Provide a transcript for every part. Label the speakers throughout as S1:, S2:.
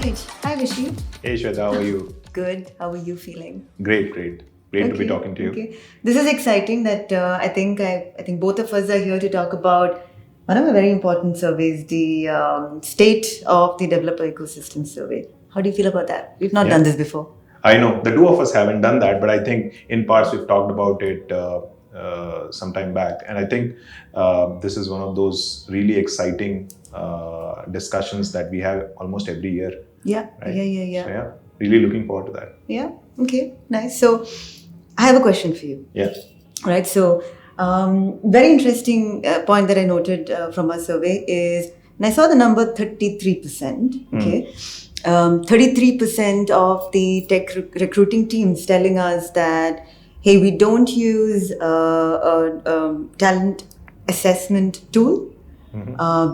S1: right. Hi, Vishy.
S2: Hey Swetha, how are you?
S1: Good. How are you feeling?
S2: Great to be talking to you.
S1: Okay. This is exciting. That I think both of us are here to talk about one of the very important surveys, the state of the developer ecosystem survey. How do you feel about that? We've not
S2: Yeah.
S1: done this before.
S2: I know the two of us haven't done that, but I think in parts we've talked about it some time back, and I think this is one of those really exciting discussions that we have almost every year.
S1: Yeah.
S2: Right?
S1: Yeah.
S2: So yeah, really looking forward to that.
S1: Yeah. Okay. Nice. So, I have a question for you.
S2: Yeah.
S1: Right. So, very interesting point that I noted from our survey is, and I saw the number 33%. Okay. 33% of the tech recruiting teams telling us that, hey, we don't use a talent assessment tool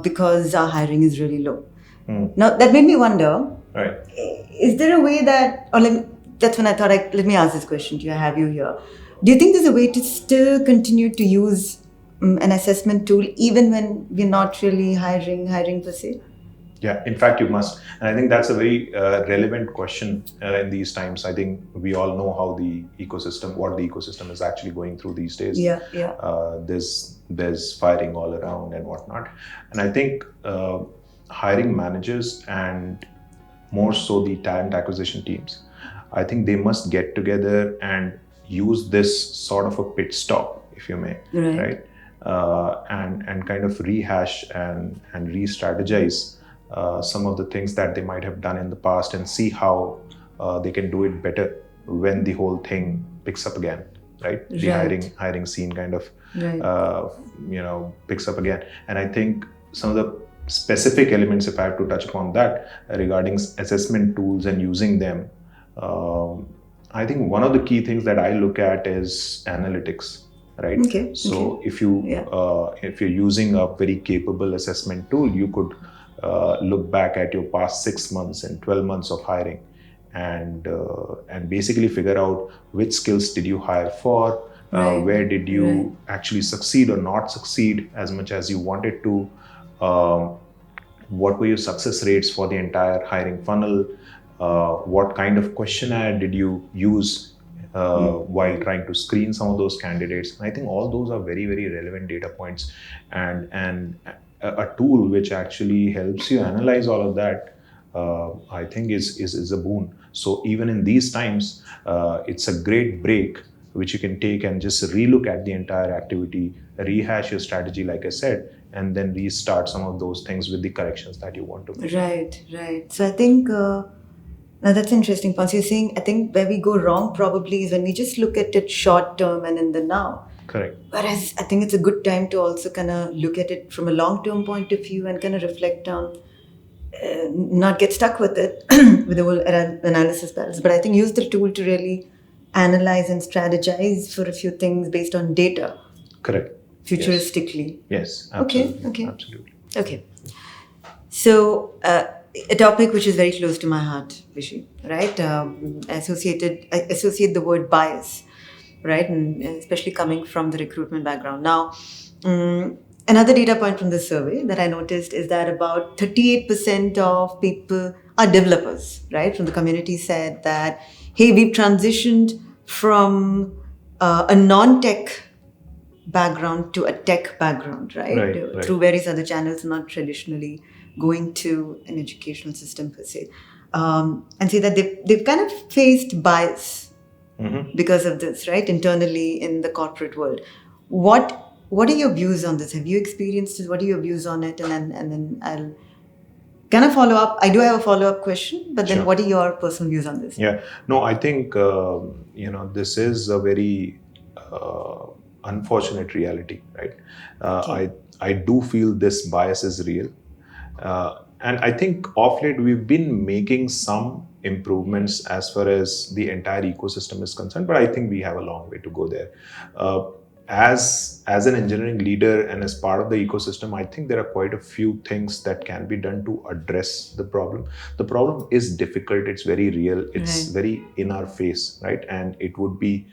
S1: because our hiring is really low. Now, that made me wonder,
S2: Right.
S1: is there a way that, or that's when I thought, let me ask this question to you, have you here. Do you think there's a way to still continue to use an assessment tool even when we're not really hiring per se?
S2: Yeah, in fact, you must. And I think that's a very relevant question in these times. I think we all know how what the ecosystem is actually going through these days.
S1: Yeah.
S2: There's firing all around and whatnot. And I think hiring managers and more so the talent acquisition teams, I think they must get together and use this sort of a pit stop, if you may, right? And kind of rehash and re-strategize some of the things that they might have done in the past and see how they can do it better when the whole thing picks up again, right? The hiring scene kind of picks up again. And I think some of the specific elements, if I have to touch upon that, regarding assessment tools and using them, I think one of the key things that I look at is analytics, right? So if you're using a very capable assessment tool, you could look back at your past 6 months and 12 months of hiring and basically figure out which skills did you hire for, where did you actually succeed or not succeed as much as you wanted to, what were your success rates for the entire hiring funnel, what kind of questionnaire did you use while trying to screen some of those candidates. And I think all those are very, very relevant data points, and a tool which actually helps you analyze all of that, I think is a boon. So even in these times, it's a great break which you can take and just relook at the entire activity, rehash your strategy, like I said, and then restart some of those things with the corrections that you want to make.
S1: Right. So I think now that's interesting, Ponce. You're saying, I think where we go wrong probably is when we just look at it short term and in the now.
S2: Correct.
S1: Whereas I think it's a good time to also kind of look at it from a long-term point of view and kind of reflect on, not get stuck with it, with the whole analysis battles, but I think use the tool to really analyze and strategize for a few things based on data.
S2: Correct.
S1: Futuristically.
S2: Yes. Absolutely.
S1: Okay.
S2: Absolutely.
S1: Okay. So, a topic which is very close to my heart, Vishy, right? I associate the word bias, right? And especially coming from the recruitment background. Now, another data point from this survey that I noticed is that about 38% of people are developers, right? From the community said that, hey, we've transitioned from a non-tech background to a tech background, right? Through various other channels, not traditionally going to an educational system per se. And say that they've kind of faced bias because of this, right? Internally in the corporate world. What are your views on this? Have you experienced this? What are your views on it? And then I'll kind of follow up. I do have a follow-up question, but then what are your personal views on this?
S2: Yeah. No, I think, this is a very unfortunate reality, right? I do feel this bias is real. And I think of late we've been making some improvements as far as the entire ecosystem is concerned, but I think we have a long way to go there. As an engineering leader and as part of the ecosystem, I think there are quite a few things that can be done to address the problem. The problem is difficult, it's very real, it's very in our face, right? And it would be,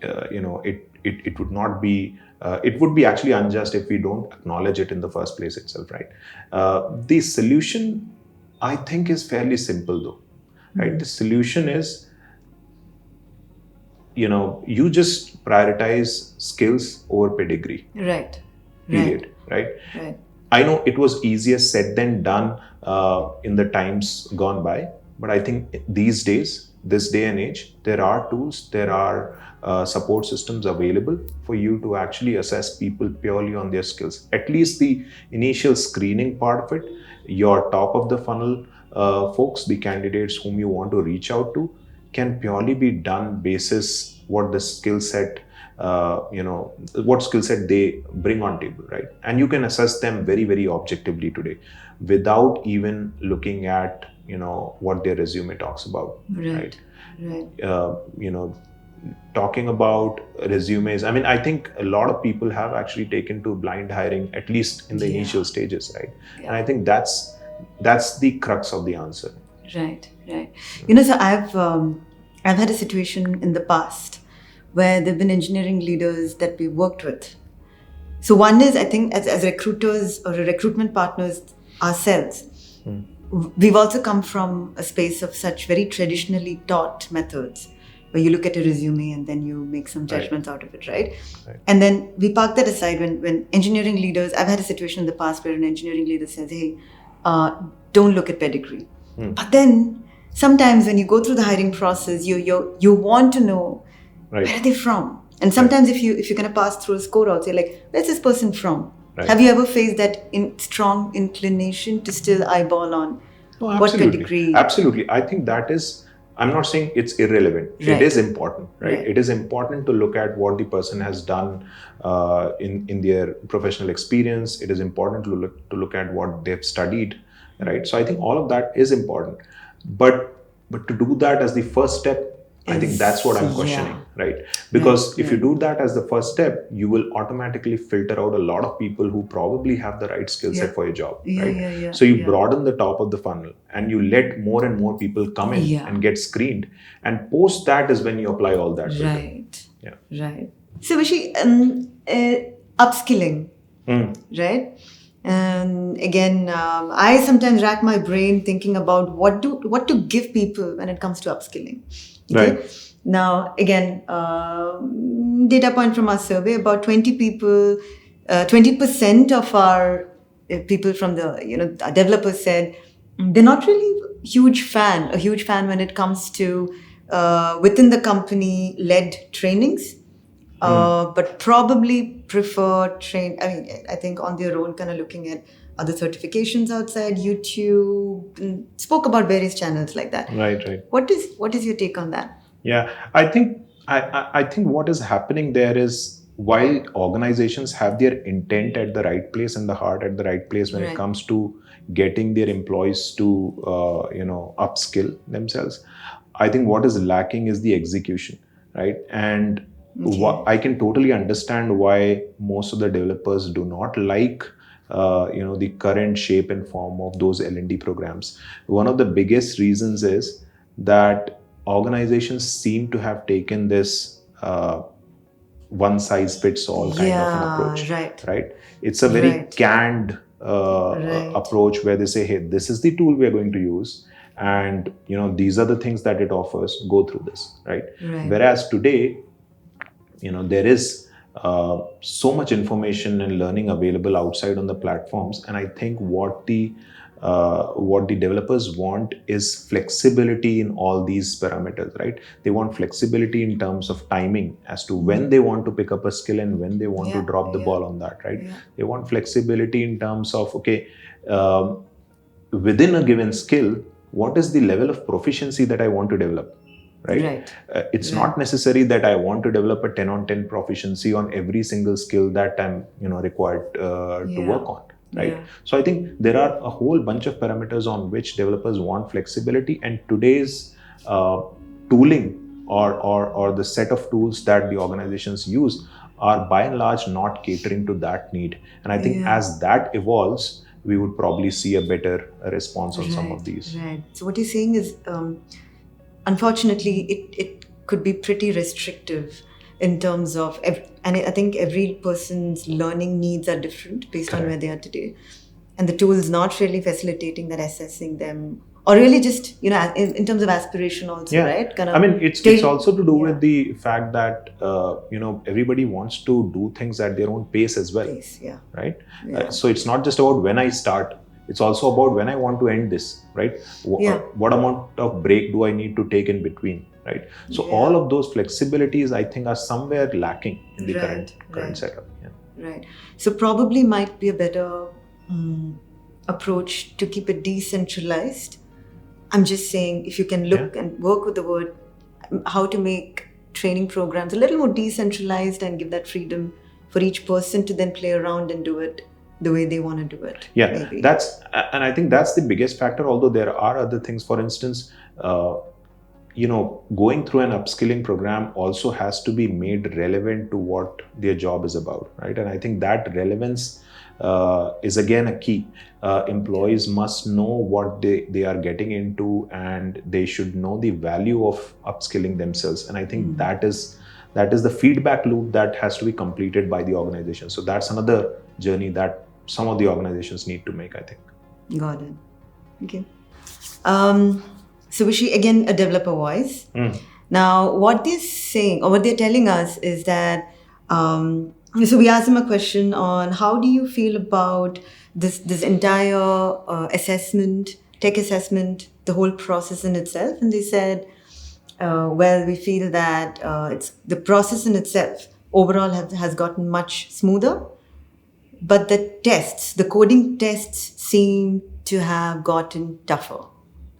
S2: it would not be, it would be actually unjust if we don't acknowledge it in the first place itself, right? The solution I think is fairly simple though, right? The solution is, you just prioritize skills over pedigree.
S1: Right.
S2: Period. Right.
S1: Right.
S2: I know it was easier said than done in the times gone by, but I think these days, this day and age, there are tools, there are support systems available for you to actually assess people purely on their skills. At least the initial screening part of it, your top of the funnel folks, the candidates whom you want to reach out to, can purely be done basis what the skill set what skill set they bring on table, right? And you can assess them very, very objectively today without even looking at what their resume talks about.
S1: Right.
S2: Talking about resumes, I mean, I think a lot of people have actually taken to blind hiring, at least in the initial stages, right? And I think that's the crux of the answer.
S1: Right. So I've had a situation in the past where there have been engineering leaders that we worked with. So one is, I think, as recruiters or recruitment partners ourselves, we've also come from a space of such very traditionally taught methods, where you look at a resume and then you make some judgments out of it, right? And then we park that aside when engineering leaders, I've had a situation in the past where an engineering leader says, hey, don't look at pedigree. But then sometimes when you go through the hiring process, you want to know, where are they from? And sometimes if you're going to pass through a score also, you're like, where's this person from? Have you ever faced that strong inclination to still eyeball on what pedigree?
S2: Absolutely. I think that is, I'm not saying it's irrelevant. It is important, right? It is important to look at what the person has done in their professional experience. It is important to look at what they've studied, right? So I think all of that is important. But to do that as the first step, I think that's what I'm questioning, right? Because if you do that as the first step, you will automatically filter out a lot of people who probably have the right skill set for your job, right? So you broaden the top of the funnel and you let more and more people come in and get screened. And post that is when you apply all that.
S1: Right. So Vishy, upskilling, right? And again, I sometimes rack my brain thinking about what to give people when it comes to upskilling. Okay? Right. Now, again, data point from our survey: about 20% of our people from the our developers said they're not really a huge fan when it comes to within the company led trainings. But probably prefer I think on their own, kind of looking at other certifications outside YouTube, and spoke about various channels like that.
S2: Right.
S1: What is your take on that?
S2: Yeah, I think what is happening there is, while organizations have their intent at the right place and the heart at the right place when it comes to getting their employees to upskill themselves, I think what is lacking is the execution, right? And I can totally understand why most of the developers do not like the current shape and form of those L&D programs. One of the biggest reasons is that organizations seem to have taken this one size fits all kind of an approach, right? It's a very canned approach where they say, hey, this is the tool we are going to use, and these are the things that it offers, go through this, right? Whereas today, there is so much information and learning available outside on the platforms, and I think what the developers want is flexibility in all these parameters, right? They want flexibility in terms of timing as to when they want to pick up a skill and when they want to drop the ball on that, right? They want flexibility in terms of, okay, within a given skill, what is the level of proficiency that I want to develop? Right. It's not necessary that I want to develop a 10 on 10 proficiency on every single skill that I'm required to work on. Right. So I think there are a whole bunch of parameters on which developers want flexibility, and today's tooling or the set of tools that the organizations use are by and large not catering to that need. And I think as that evolves, we would probably see a better response on some of these.
S1: Right. So what you're saying is, unfortunately, it could be pretty restrictive in terms of, and I think every person's learning needs are different based on where they are today. and the tool is not really facilitating that, assessing them, or really just, in terms of aspiration also, right? Kind of
S2: I mean, it's also to do with the fact that everybody wants to do things at their own pace as well,
S1: pace,
S2: right?
S1: Yeah.
S2: So it's not just about when I start; it's also about when I want to end this, right? What amount of break do I need to take in between, right? So all of those flexibilities, I think, are somewhere lacking in the current setup.
S1: Right. So probably might be a better approach to keep it decentralized. I'm just saying, if you can look and work with the word, how to make training programs a little more decentralized and give that freedom for each person to then play around and do it the way they want to do it. Maybe.
S2: And I think that's the biggest factor, although there are other things. For instance, going through an upskilling program also has to be made relevant to what their job is about, right? And I think that relevance is again a key. Employees must know what they are getting into, and they should know the value of upskilling themselves. And I think that is the feedback loop that has to be completed by the organization. So that's another journey that some of the organizations need to make, I think.
S1: Got it. Okay. So Vishy, again, a developer voice. Now, what they're saying, or what they're telling us, is that, so we asked them a question on how do you feel about this entire assessment, tech assessment, the whole process in itself? And they said, well, we feel that it's the process in itself overall has gotten much smoother, but the coding tests seem to have gotten tougher.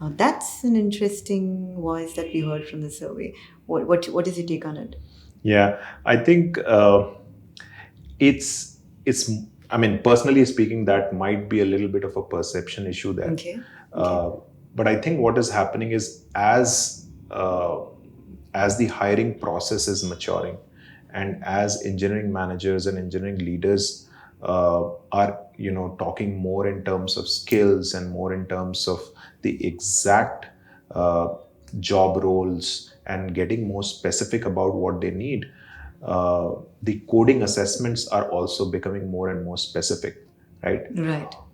S1: Now that's an interesting voice that we heard from the survey. What is your take on it?
S2: Yeah, I think it's. I mean, personally speaking, that might be a little bit of a perception issue there.
S1: Okay.
S2: But I think what is happening is as the hiring process is maturing, and as engineering managers and engineering leaders are talking more in terms of skills and more in terms of the exact job roles and getting more specific about what they need, the coding assessments are also becoming more and more specific, right?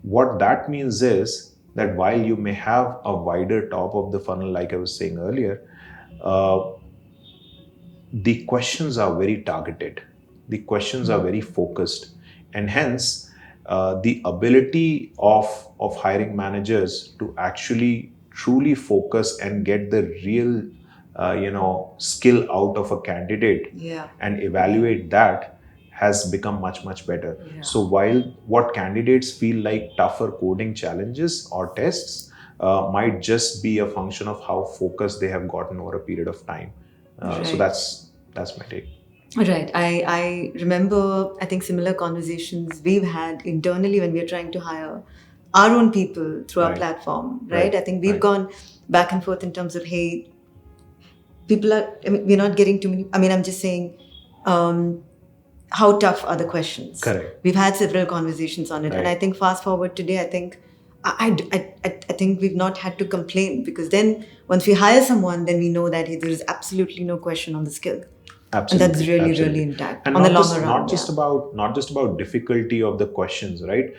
S2: What that means is that while you may have a wider top of the funnel, like I was saying earlier, the questions are very targeted, the questions are very focused, and hence the ability of hiring managers to actually truly focus and get the real skill out of a candidate and evaluate that has become much better. So while what candidates feel like tougher coding challenges or tests might just be a function of how focused they have gotten over a period of time. So that's my take.
S1: Right. I remember, I think, similar conversations we've had internally when we are trying to hire our own people through our platform, right? I think we've gone back and forth in terms of, hey, we're not getting too many. I mean, I'm just saying, how tough are the questions?
S2: Correct.
S1: We've had several conversations on it. And I think fast forward today, I think, I think we've not had to complain, because then once we hire someone, then we know that there is absolutely no question on the skill.
S2: Absolutely.
S1: And that's really intact.
S2: And
S1: on the
S2: not
S1: longer run.
S2: Not just about difficulty of the questions, right?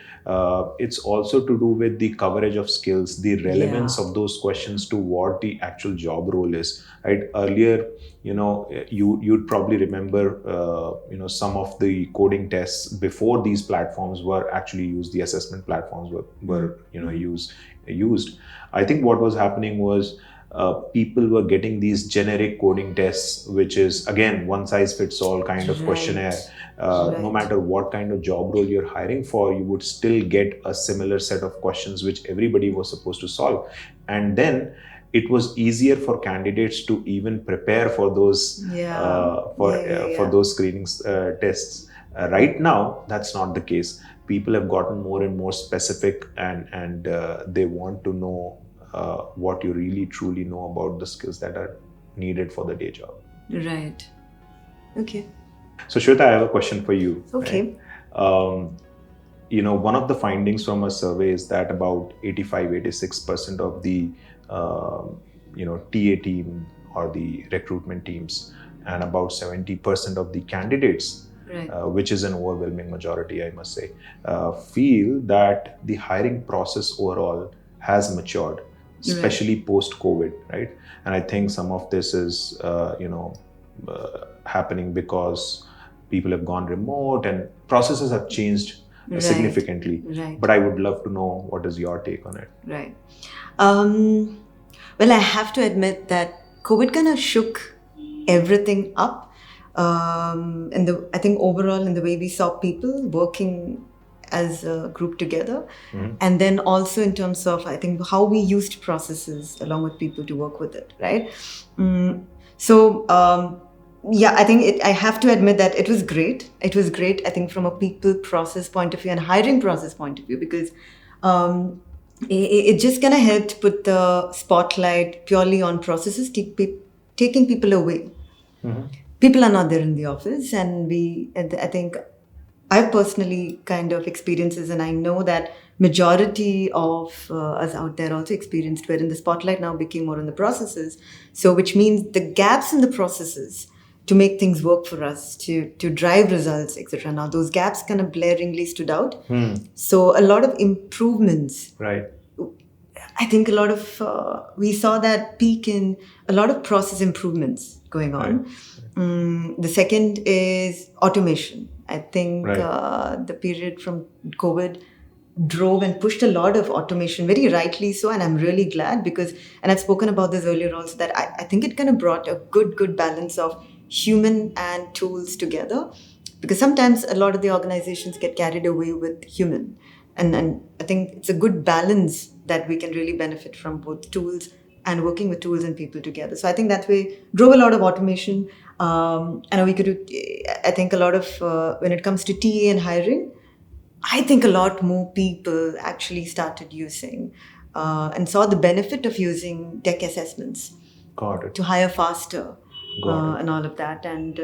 S2: It's also to do with the coverage of skills, the relevance of those questions to what the actual job role is, right? Earlier, you'd probably remember, some of the coding tests before these platforms were actually used. The assessment platforms were used. I think what was happening was, people were getting these generic coding tests, which is again one size fits all kind of questionnaire. No matter what kind of job role you're hiring for, you would still get a similar set of questions which everybody was supposed to solve. And then it was easier for candidates to even prepare for those for those screenings tests. Right now, that's not the case. People have gotten more and more specific, and they want to know what you really truly know about the skills that are needed for the day job.
S1: Right. Okay.
S2: So Swetha, I have a question for you.
S1: Okay.
S2: Right? One of the findings from a survey is that about 85-86% of the TA team or the recruitment teams, and about 70% of the candidates
S1: Right.
S2: which is an overwhelming majority, I must say, feel that the hiring process overall has matured, especially post-COVID, right? And I think some of this is, happening because people have gone remote and processes have changed significantly.
S1: Right.
S2: But I would love to know what is your take on it.
S1: Right. Well, I have to admit that COVID kind of shook everything up. And I think overall in the way we saw people working as a group together, and then also in terms of, I think, how we used processes along with people to work with it, right? Yeah, I think I have to admit that it was great. It was great, I think, from a people process point of view and hiring process point of view, because it just kind of helped put the spotlight purely on processes, taking people away. People are not there in the office, and I think I've personally kind of experienced this, and I know that majority of us out there also experienced, wherein the spotlight now became more on the processes. So which means the gaps in the processes to make things work for us, to drive results, etc. Now those gaps kind of blaringly stood out. So a lot of improvements.
S2: Right.
S1: I think a lot of, we saw that peak in a lot of process improvements going on. The second is automation. I think the period from COVID drove and pushed a lot of automation, very rightly so, and I'm really glad because, and I've spoken about this earlier also, that I think it kind of brought a good balance of human and tools together, because sometimes a lot of the organizations get carried away with human, and I think it's a good balance that we can really benefit from both tools and working with tools and people together. So I think that way drove a lot of automation. And we could do, I think, a lot of, when it comes to TA and hiring, I think a lot more people actually started using and saw the benefit of using tech assessments to hire faster and all of that. And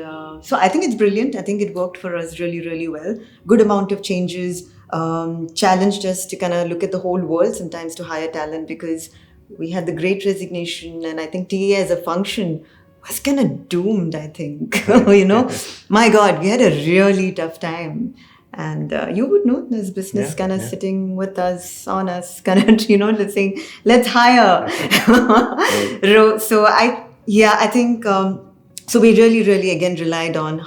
S1: so I think it's brilliant. I think it worked for us really, really well. Good amount of changes, challenged us to kind of look at the whole world sometimes to hire talent, because we had the great resignation, and I think TA as a function was kind of doomed, I think. My God, we had a really tough time. And you would know this business sitting with us, on us, kind of, let's say, let's hire. So I think, so we really, really, again, relied on,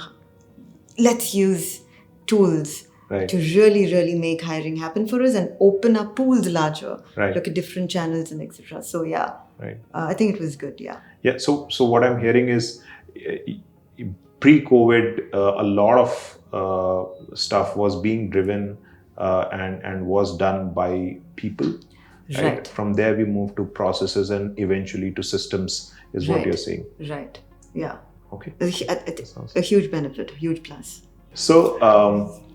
S1: let's use tools to really, really make hiring happen for us and open up pools larger, look at different channels and etc. So I think it was good.
S2: Yeah. So what I'm hearing is, pre-COVID, a lot of stuff was being driven and was done by people. Right. From there, we moved to processes and eventually to systems, is what you're saying.
S1: Right. Yeah.
S2: Okay.
S1: A huge benefit, a huge plus.
S2: So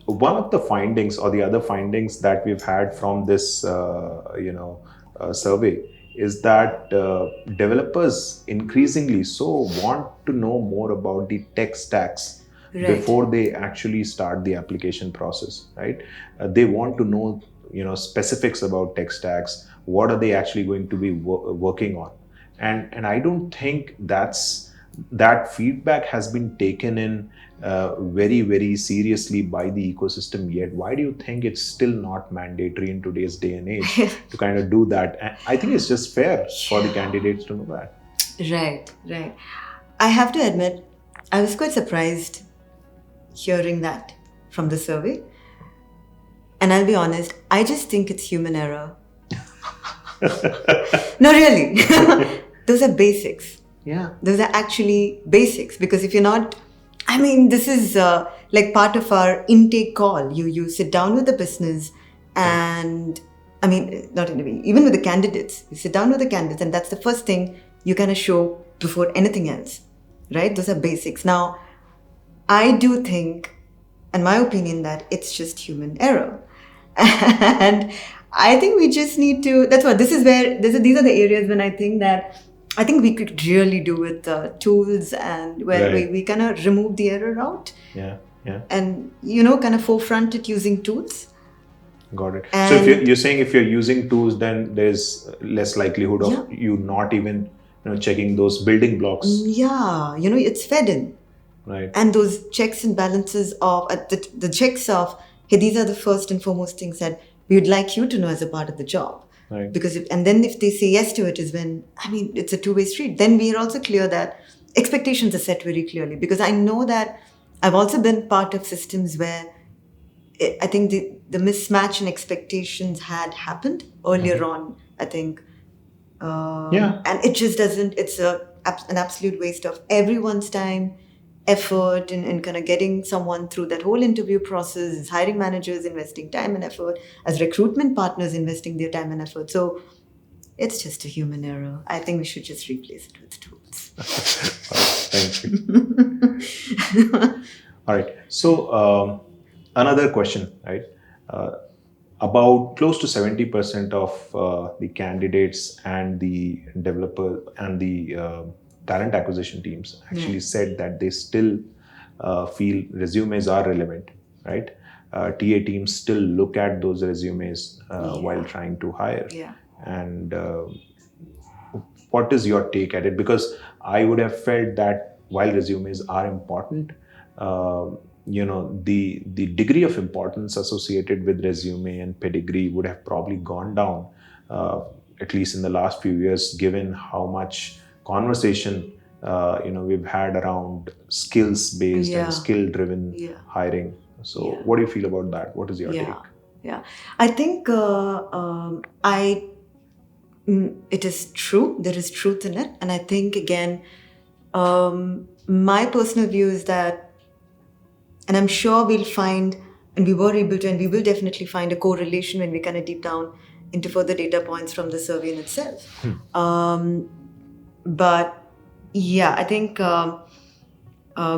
S2: one of the findings, or the other findings that we've had from this, survey, is that developers increasingly so want to know more about the tech stacks before they actually start the application process, right? They want to know, specifics about tech stacks. What are they actually going to be working on? And I don't think that feedback has been taken in very, very seriously by the ecosystem yet. Why do you think it's still not mandatory in today's day and age to kind of do that? And I think it's just fair for the candidates to know that.
S1: Right. I have to admit, I was quite surprised hearing that from the survey. And I'll be honest, I just think it's human error. No, really. Those are basics.
S2: Yeah.
S1: Those are actually basics, because if you're not, this is like part of our intake call. You sit down with the business and, not interview, even with the candidates. You sit down with the candidates, and that's the first thing you kind of show before anything else, right? Those are basics. Now, I do think, in my opinion, that it's just human error. And I think we just need to, these are the areas when I think we could really do with tools, and where we kind of remove the error out.
S2: Yeah.
S1: And, kind of forefront it using tools.
S2: Got it. So if you're saying if you're using tools, then there's less likelihood of you not even checking those building blocks.
S1: Yeah, it's fed in.
S2: Right.
S1: And those checks and balances of the checks of, hey, these are the first and foremost things that we would like you to know as a part of the job.
S2: Right.
S1: Because and then if they say yes to it is when, I mean, it's a two-way street. Then we are also clear that expectations are set very clearly. Because I know that I've also been part of systems where I think the mismatch in expectations had happened earlier on, I think. And it just doesn't, it's an absolute waste of everyone's time, effort, and kind of getting someone through that whole interview process, as hiring managers investing time and effort, as recruitment partners investing their time and effort. So it's just a human error. I think we should just replace it with tools.
S2: Thank you. All right. So another question, right? About close to 70% of the candidates and the developer and the talent acquisition teams actually said that they still feel resumes are relevant, right? TA teams still look at those resumes while trying to hire. And what is your take at it? Because I would have felt that while resumes are important, the degree of importance associated with resume and pedigree would have probably gone down, at least in the last few years, given how much conversation we've had around skills based and skill driven hiring. So what do you feel about that? What is your take?
S1: I think it is true. There is truth in it. And I think, again, my personal view is that, and I'm sure we'll find, and we were able to, and we will definitely find a correlation when we kind of deep down into further data points from the survey in itself. But yeah, I think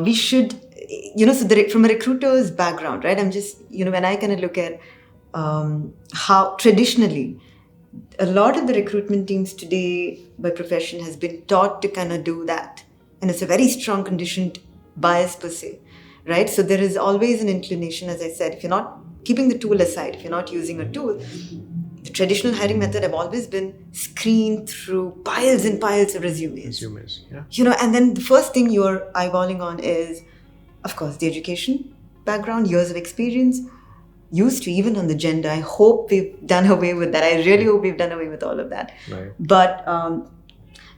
S1: we should, so from a recruiter's background, right? I'm just, when I kind of look at how traditionally, a lot of the recruitment teams today by profession has been taught to kind of do that. And it's a very strong conditioned bias per se, right? So there is always an inclination, as I said, if you're not keeping the tool aside, if you're not using a tool, the traditional hiring method have always been screened through piles and piles of resumes. And then the first thing you're eyeballing on is, of course, the education background, years of experience, used to even on the gender. I hope we've done away with that. I really hope we've done away with all of that. But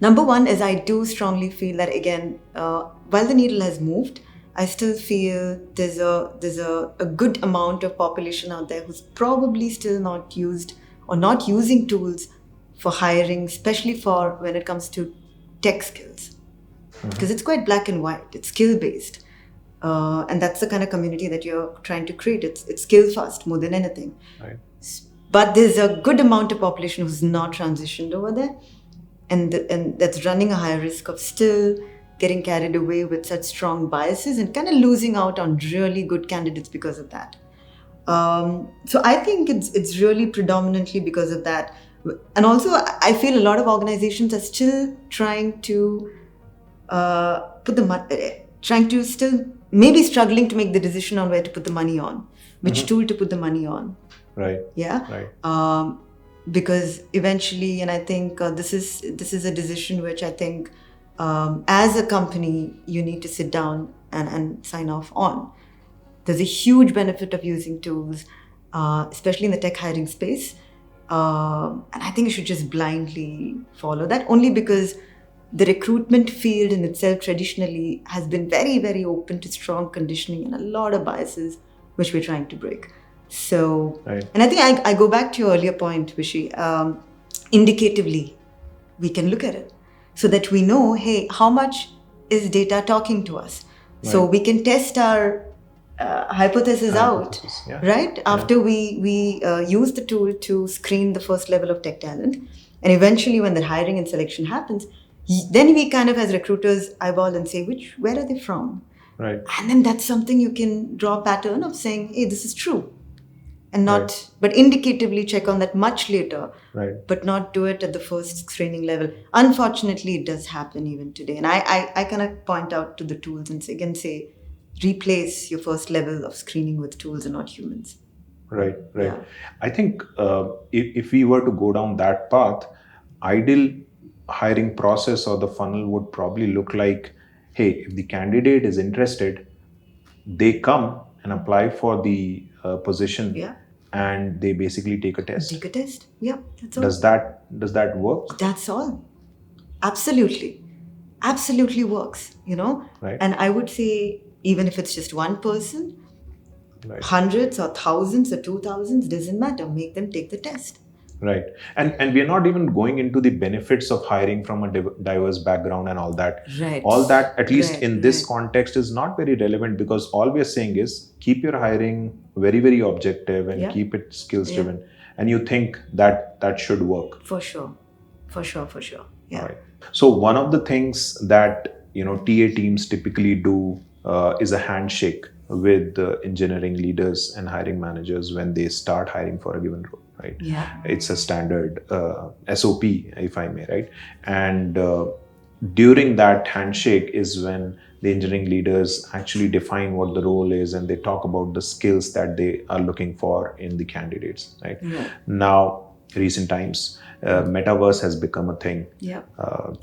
S1: number one is, I do strongly feel that, again, while the needle has moved, I still feel there's a good amount of population out there who's probably still not used or not using tools for hiring, especially for when it comes to tech skills. Because it's quite black and white. It's skill-based. And that's the kind of community that you're trying to create. It's skill first more than anything. But there's a good amount of population who's not transitioned over there, and that's running a high risk of still getting carried away with such strong biases and kind of losing out on really good candidates because of that. So I think it's really predominantly because of that. And also, I feel a lot of organizations are still trying to still maybe struggling to make the decision on where to put the money on, which tool to put the money on. Because eventually, and I think this is a decision which I think as a company you need to sit down and sign off on. There's a huge benefit of using tools, especially in the tech hiring space, and I think you should just blindly follow that, only because the recruitment field in itself traditionally has been very, very open to strong conditioning and a lot of biases which we're trying to break. So, and I think I go back to your earlier point, Vishy. Indicatively, we can look at it so that we know, hey, how much is data talking to us? So we can test our hypothesis out, right? After we use the tool to screen the first level of tech talent. And eventually when the hiring and selection happens, then we kind of, as recruiters, eyeball and say, where are they from? And then that's something you can draw a pattern of saying, hey, this is true. And not, but indicatively check on that much later, but not do it at the first screening level. Unfortunately, it does happen even today. And I kind of point out to the tools and say, replace your first level of screening with tools and not humans.
S2: I think if we were to go down that path, ideal hiring process or the funnel would probably look like hey, if the candidate is interested, they come and apply for the position,
S1: Yeah.
S2: and they basically take a test.
S1: Take a test. Yeah, that's all.
S2: Does that work?
S1: That's all. Absolutely. Absolutely works,
S2: Right.
S1: And I would say, even if it's just one person,
S2: Right.
S1: hundreds or thousands or 2,000s, doesn't matter. Make them take the test.
S2: Right. And we are not even going into the benefits of hiring from a diverse background and all that.
S1: Right.
S2: All that, at least
S1: Right,
S2: in this
S1: right.
S2: context, is not very relevant, because all we are saying is keep your hiring very, very objective and
S1: Yeah.
S2: keep it skills driven. And you think that should work.
S1: For sure. Yeah.
S2: Right. So one of the things that TA teams typically do is a handshake with the engineering leaders and hiring managers when they start hiring for a given role. Right.
S1: Yeah.
S2: It's a standard SOP, if I may. Right. And during that handshake is when the engineering leaders actually define what the role is, and they talk about the skills that they are looking for in the candidates. Right.
S1: Yeah.
S2: Now, recent times, metaverse has become a thing.
S1: Yeah.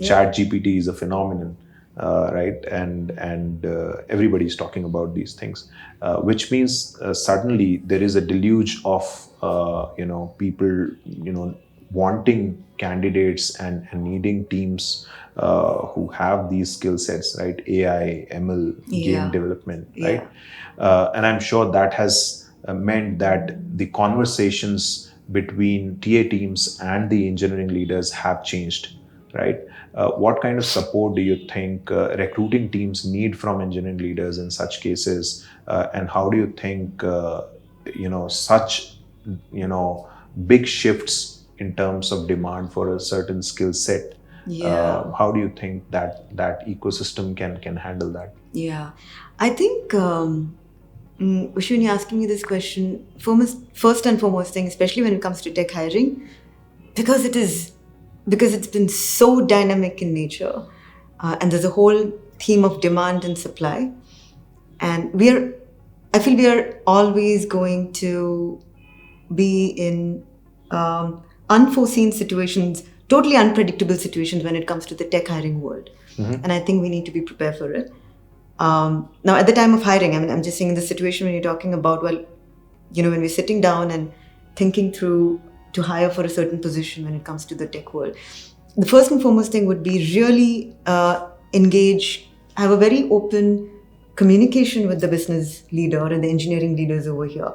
S2: Chat GPT is a phenomenon, right? And everybody's talking about these things, which means suddenly there is a deluge of people wanting candidates and needing teams who have these skill sets, right? AI, ML, game development, right? And I'm sure that has meant that the conversations between TA teams and the engineering leaders have changed, right? What kind of support do you think recruiting teams need from engineering leaders in such cases? And how do you think, such, big shifts in terms of demand for a certain skill set? How do you think that ecosystem can handle that?
S1: Yeah. I think, Vishy, when you're asking me this question, first and foremost thing, especially when it comes to tech hiring, because it's been so dynamic in nature, and there's a whole theme of demand and supply, and I feel we are always going to be in unforeseen situations, totally unpredictable situations when it comes to the tech hiring world. And I think we need to be prepared for it. Now, at the time of hiring, I'm just saying in the situation when you're talking about, when we're sitting down and thinking through to hire for a certain position when it comes to the tech world, the first and foremost thing would be really have a very open communication with the business leader and the engineering leaders over here,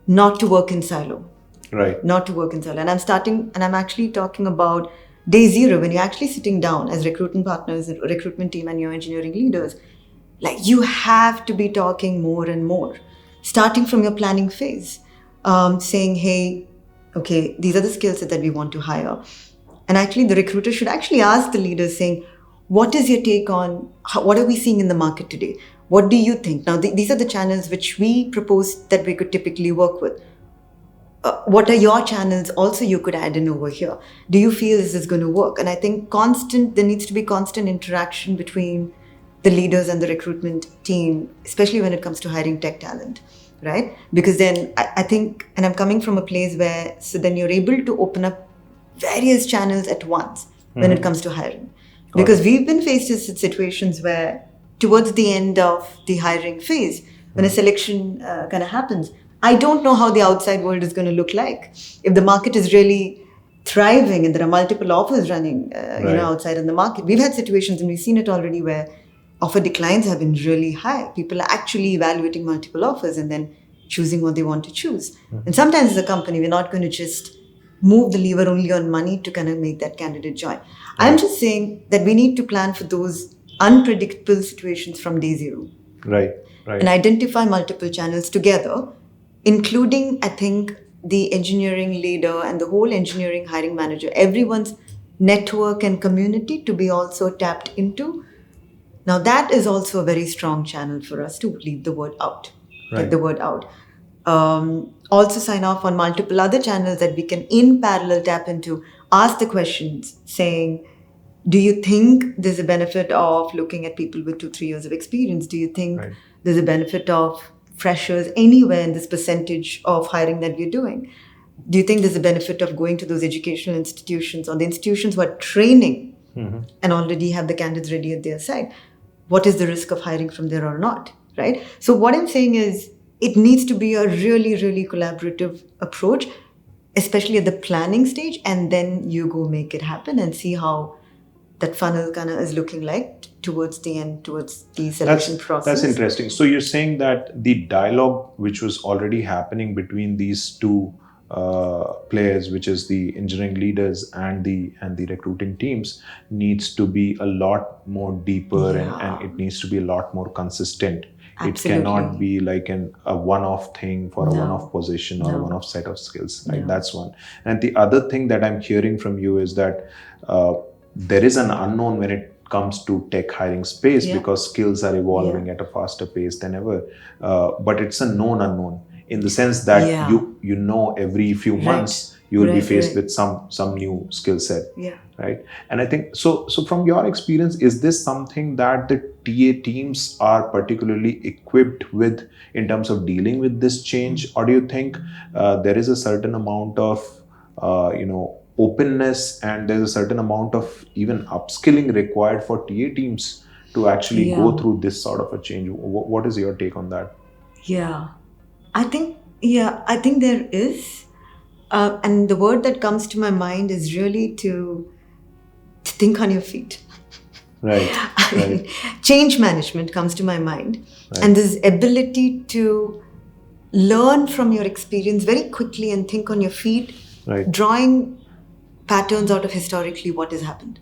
S1: not to work in silo.
S2: Right.
S1: Not to work in silo. And I'm actually talking about day zero, when you're actually sitting down as recruitment partners, recruitment team, and your engineering leaders. Like, you have to be talking more and more, starting from your planning phase, saying, hey, okay, these are the skill sets that we want to hire. And actually, the recruiter should actually ask the leaders, saying, what is your take on, what are we seeing in the market today? What do you think? Now, these are the channels which we propose that we could typically work with. What are your channels also you could add in over here? Do you feel this is going to work? And I think there needs to be constant interaction between the leaders and the recruitment team, especially when it comes to hiring tech talent, right? Because then I think, and I'm coming from a place where, so then you're able to open up various channels at once when it comes to hiring. Because we've been faced with situations where towards the end of the hiring phase, when a selection kind of happens, I don't know how the outside world is going to look like. If the market is really thriving and there are multiple offers running outside in the market. We've had situations, and we've seen it already, where offer declines have been really high. People are actually evaluating multiple offers and then choosing what they want to choose. And sometimes as a company, we're not going to just move the lever only on money to kind of make that candidate join. I'm just saying that we need to plan for those unpredictable situations from day zero.
S2: Right.
S1: And identify multiple channels together, including, I think, the engineering leader and the whole engineering hiring manager, everyone's network and community to be also tapped into. Now, that is also a very strong channel for us to leave the word out, get the word out. Also sign off on multiple other channels that we can in parallel tap into, ask the questions saying, do you think there's a benefit of looking at people with 2-3 years of experience? Do you think there's a benefit of freshers anywhere in this percentage of hiring that we're doing? Do you think there's a benefit of going to those educational institutions or the institutions who are training and already have the candidates ready at their side? what is the risk of hiring from there or not, right? So what I'm saying is it needs to be a really, really collaborative approach, especially at the planning stage, and then you go make it happen and see how that funnel kind of is looking like towards the end, towards the selection process.
S2: That's interesting. So you're saying that the dialogue which was already happening between these two players, which is the engineering leaders and the recruiting teams, needs to be a lot more deeper, and it needs to be a lot more consistent.
S1: Absolutely.
S2: It cannot be like a one-off thing for a one-off position or a one-off set of skills, right? That's one. And the other thing that I'm hearing from you is that there is an unknown when it comes to tech hiring space, because skills are evolving at a faster pace than ever. But it's a known unknown in the sense that you know every few months you will be faced with some new skill set, right? And I think so from your experience, is this something that the TA teams are particularly equipped with in terms of dealing with this change, or do you think there is a certain amount of openness, and there's a certain amount of even upskilling required for TA teams to actually go through this sort of a change? What is your take on that?
S1: I think there is. And the word that comes to my mind is really to think on your feet.
S2: Right.
S1: Change management comes to my mind. And this ability to learn from your experience very quickly and think on your feet, drawing patterns out of historically what has happened.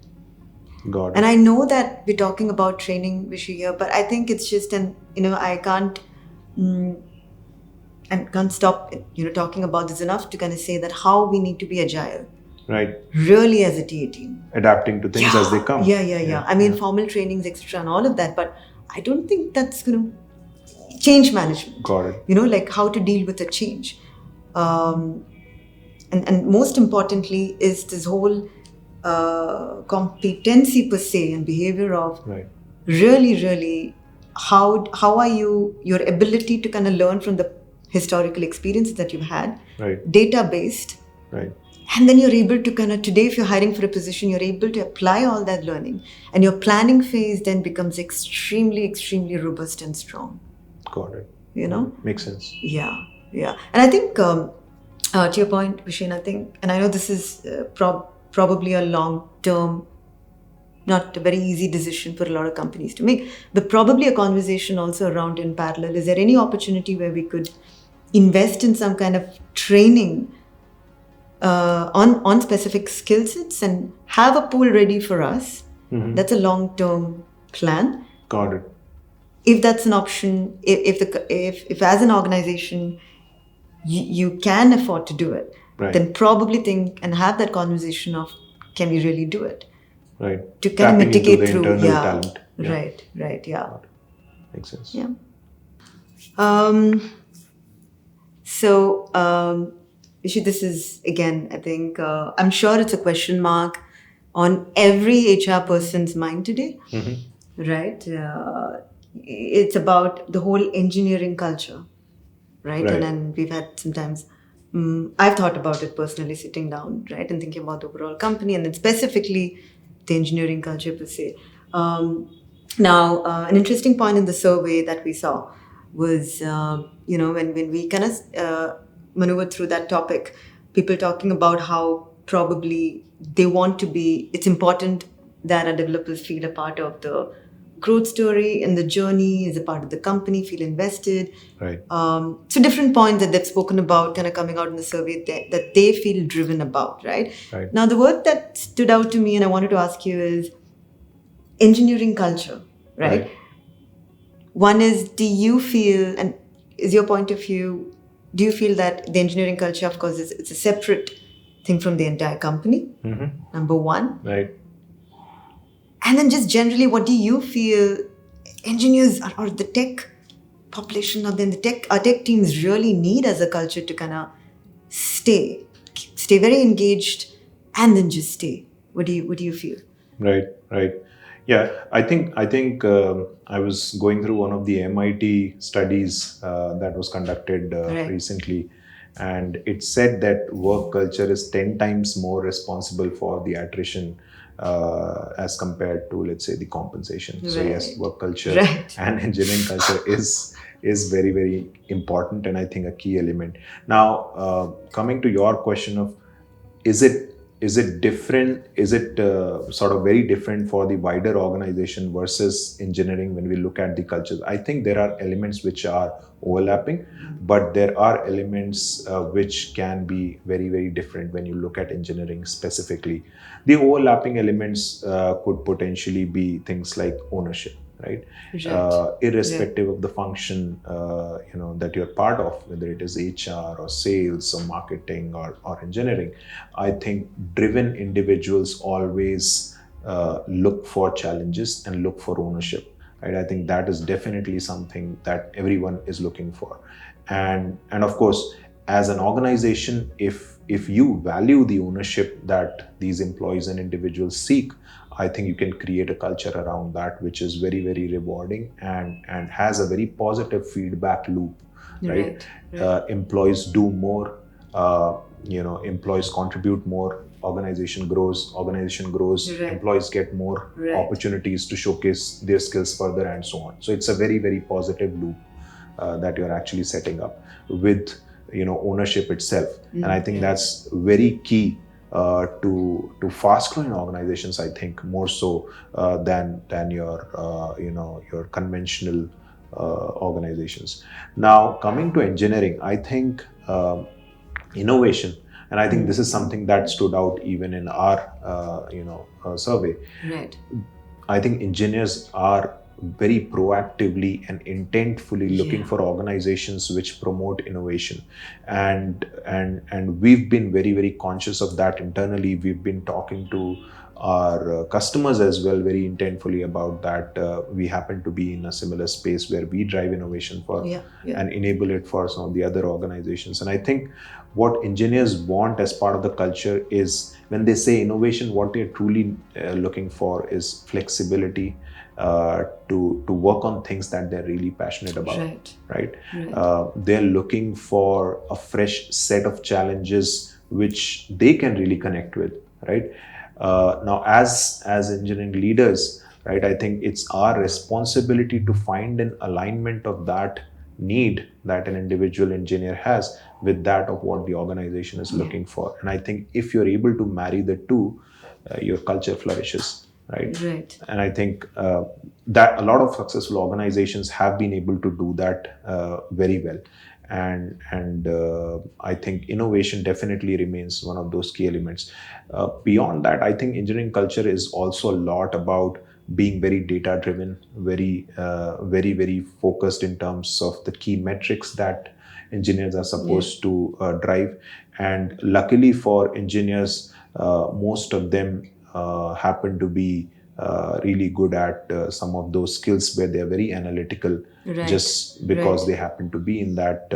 S2: Got it.
S1: And I know that we're talking about training, Vishy, here, but I think it's just I can't stop talking about this enough to kind of say that how we need to be agile,
S2: right?
S1: Really, as a TA team,
S2: adapting to things as they come.
S1: I mean, formal trainings, etc., and all of that, but I don't think that's change management.
S2: Got it.
S1: Like how to deal with a change, and most importantly is this whole competency per se and behavior of really how are your ability to kind of learn from the historical experiences that you've had, data based, and then you're able to kind of today, if you're hiring for a position, you're able to apply all that learning, and your planning phase then becomes extremely robust and strong.
S2: Got it. Makes sense.
S1: Yeah. And I think to your point, Vishen, I think, and I know this is probably a long-term, not a very easy decision for a lot of companies to make, but probably a conversation also around in parallel. Is there any opportunity where we could invest in some kind of training on specific skill sets and have a pool ready for us? That's a long-term plan.
S2: Got it.
S1: If that's an option, if as an organization you can afford to do it, then probably think and have that conversation of, can we really do it?
S2: Right.
S1: To kind of mitigate through.
S2: Talent.
S1: Right.
S2: Makes sense.
S1: Yeah. Vishy, this is, again, I think, I'm sure it's a question mark on every HR person's mind today, right? It's about the whole engineering culture, right? And then we've had sometimes, I've thought about it personally, sitting down, right, and thinking about the overall company and then specifically the engineering culture per se. Now, an interesting point in the survey that we saw was, when we kind of maneuvered through that topic, people talking about how probably they want to be, it's important that our developers feel a part of the growth story and the journey, as a part of the company, feel invested.
S2: Right.
S1: So different points that they've spoken about kind of coming out in the survey that they feel driven about, right? Now, the word that stood out to me and I wanted to ask you is engineering culture, right? One is, do you feel, and is your point of view, do you feel that the engineering culture, of course, it's a separate thing from the entire company? Number one.
S2: Right.
S1: And then just generally, what do you feel engineers or the tech population, or then our tech teams really need as a culture to kind of stay very engaged and then just stay? What do you feel?
S2: Right. Yeah, I think I was going through one of the MIT studies that was conducted recently, and it said that work culture is 10 times more responsible for the attrition as compared to, let's say, the compensation. So yes,
S1: Right.
S2: work culture
S1: Right.
S2: and engineering culture is very, very important, and I think a key element. Now, coming to your question of, is it different, is it sort of very different for the wider organization versus engineering when we look at the cultures? I think there are elements which are overlapping, but there are elements which can be very, very different when you look at engineering specifically. The overlapping elements could potentially be things like ownership, right?
S1: Right. Right.
S2: Irrespective of the function that you're part of, whether it is HR or sales or marketing or engineering, I think driven individuals always look for challenges and look for ownership, right? I think that is definitely something that everyone is looking for. And of course, as an organization, if you value the ownership that these employees and individuals seek, I think you can create a culture around that which is very, very rewarding and has a very positive feedback loop, right?
S1: Right. Right.
S2: Employees do more, employees contribute more, organization grows,
S1: Right.
S2: employees get more
S1: Right.
S2: opportunities to showcase their skills further, and so on. So it's a very, very positive loop that you're actually setting up with ownership itself. And I think
S1: Yeah.
S2: that's very key to fast growing organizations, I think, more so than your conventional organizations. Now, coming to engineering, I think innovation, and I think this is something that stood out even in our survey.
S1: Right.
S2: I think engineers are very proactively and intentfully looking
S1: Yeah.
S2: for organizations which promote innovation, and we've been very, very conscious of that internally. We've been talking to our customers as well very intentfully about that. We happen to be in a similar space where we drive innovation for
S1: Yeah. Yeah.
S2: and enable it for some of the other organizations. And I think what engineers want as part of the culture is, when they say innovation, what they're truly looking for is flexibility to work on things that they're really passionate about,
S1: Right.
S2: right?
S1: Right.
S2: They're looking for a fresh set of challenges which they can really connect with, right? Now, as engineering leaders, right, I think it's our responsibility to find an alignment of that need that an individual engineer has with that of what the organization is
S1: Yeah.
S2: looking for. And I think if you're able to marry the two, your culture flourishes, right?
S1: Right.
S2: And I think that a lot of successful organizations have been able to do that very well. And I think innovation definitely remains one of those key elements. Beyond that, I think engineering culture is also a lot about being very data driven, very, very focused in terms of the key metrics that engineers are supposed to drive. And luckily for engineers, most of them happen to be really good at some of those skills where they are very analytical,
S1: Right.
S2: just because they happen to be in that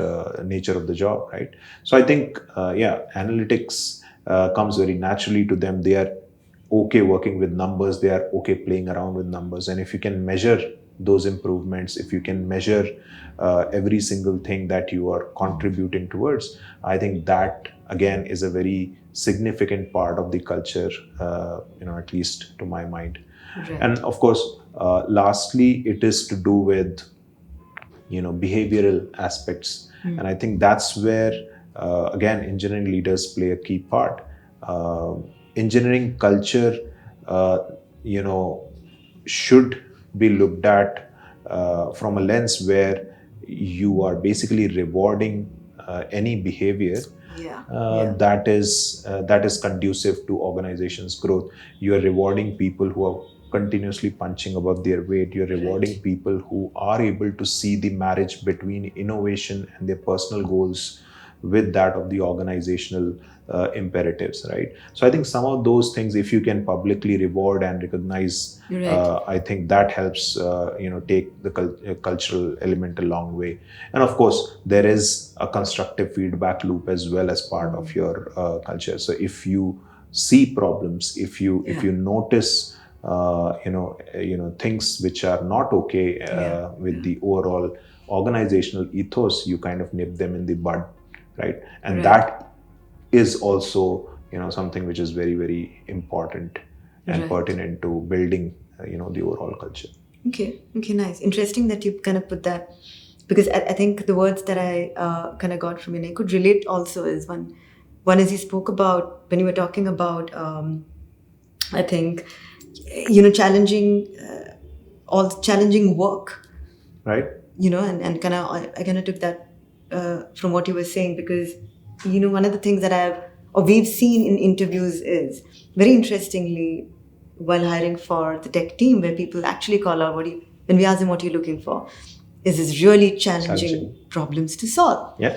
S2: nature of the job, right? So I think, analytics comes very naturally to them. They are okay working with numbers, they are okay playing around with numbers. And if you can measure those improvements, if you can measure every single thing that you are contributing towards, I think that again is a very significant part of the culture, at least to my mind.
S1: Right.
S2: And of course, lastly, it is to do with behavioral aspects. And I think that's where again engineering leaders play a key part. Engineering culture you know should be looked at from a lens where you are basically rewarding any behavior
S1: Yeah. Yeah.
S2: that is conducive to organizations growth. You are rewarding people who are continuously punching above their weight. You're rewarding
S1: Right.
S2: people who are able to see the marriage between innovation and their personal goals with that of the organizational imperatives, right? So I think some of those things, if you can publicly reward and recognize,
S1: Right.
S2: I think that helps take the cultural element a long way. And of course, there is a constructive feedback loop as well as part of your culture. So if you see problems, if you notice things which are not okay
S1: Yeah.
S2: with the overall organizational ethos, you kind of nip them in the bud, right? And
S1: Right.
S2: that is also something which is very, very important and
S1: Right.
S2: pertinent to building, the overall culture.
S1: Okay, nice. Interesting that you kind of put that, because I think the words that I kind of got from you and I could relate also is one is you spoke about when you were talking about, I think, challenging, all challenging work,
S2: Right?
S1: and kind of I kind of took that from what you were saying, because one of the things that we've seen in interviews is, very interestingly, while hiring for the tech team, where people actually call out when we ask them what you're looking for, is this really challenging problems to solve,
S2: Yeah.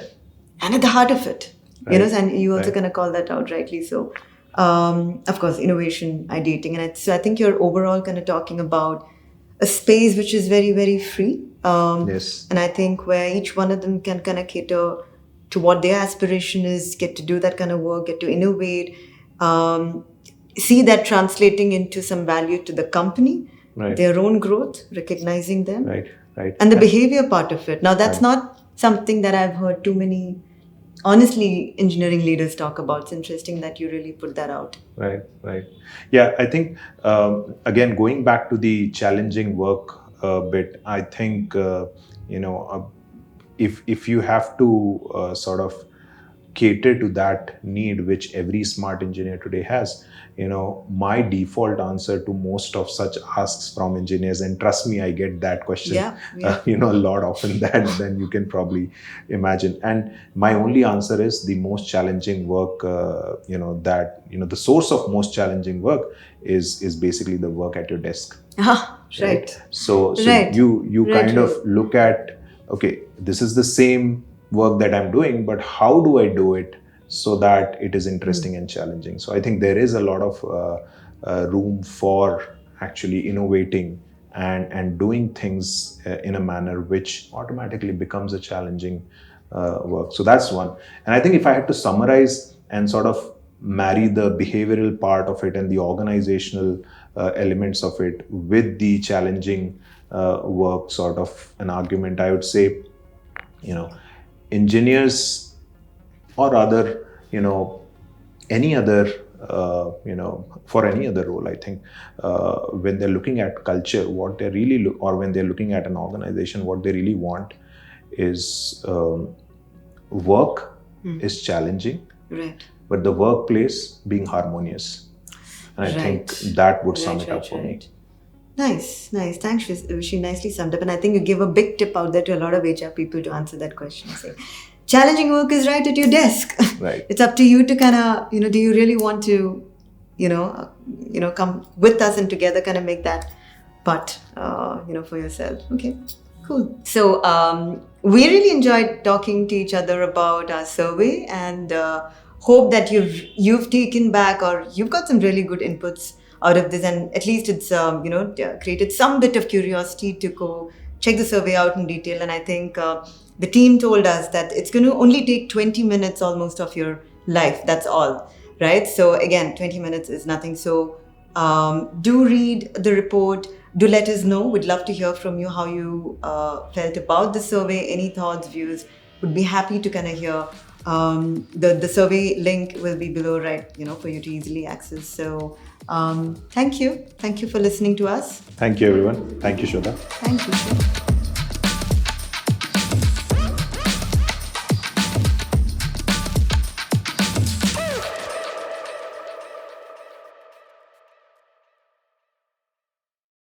S1: and at the heart of it,
S2: Right.
S1: and you also
S2: Right.
S1: kind of call that out rightly so. Of course, innovation, ideating, and so I think you're overall kind of talking about a space which is very, very free.
S2: Yes.
S1: And I think where each one of them can kind of cater to what their aspiration is, get to do that kind of work, get to innovate, see that translating into some value to the company,
S2: Right.
S1: their own growth, recognizing them,
S2: Right. Right.
S1: and the behavior part of it. Now, that's
S2: Right.
S1: not something that I've heard too many, honestly, engineering leaders talk about. It's interesting that you really put that out.
S2: Right, right. Yeah, I think, again, going back to the challenging work bit, I think, if you have to sort of cater to that need which every smart engineer today has, my default answer to most of such asks from engineers, and trust me, I get that question
S1: Yeah.
S2: a lot often than you can probably imagine, and my only answer is the most challenging work, the source of most challenging work is basically the work at your desk.
S1: Right.
S2: So
S1: Right.
S2: you
S1: Right,
S2: kind of
S1: right.
S2: look at, okay, this is the same work that I'm doing, but how do I do it so that it is interesting and challenging? So I think there is a lot of room for actually innovating and doing things in a manner which automatically becomes a challenging work. So that's one. And I think if I had to summarize and sort of marry the behavioral part of it and the organizational elements of it with the challenging work, sort of an argument, I would say, engineers, or rather, any other, for any other role, I think, when they're looking at culture, what they really look, or when they're looking at an organization, what they really want is work is challenging,
S1: Right.
S2: but the workplace being harmonious. And I think that would sum it up for me.
S1: Nice. Thanks, she nicely summed up. And I think you gave a big tip out there to a lot of HR people to answer that question. Say, challenging work is right at your desk.
S2: Right.
S1: It's up to you to kind of, do you really want to, come with us and together kind of make that part, for yourself. Okay, cool. So we really enjoyed talking to each other about our survey, and hope that you've taken back, or you've got some really good inputs out of this, and at least it's created some bit of curiosity to go check the survey out in detail. And I think the team told us that it's going to only take 20 minutes almost of your life. That's all, right? So again, 20 minutes is nothing. So do read the report. Do let us know. We'd love to hear from you how you felt about the survey. Any thoughts, views? Would be happy to kind of hear. The survey link will be below, right? For you to easily access. So thank you for listening to us.
S2: Thank you, everyone. Thank you, Swetha.
S1: Thank you.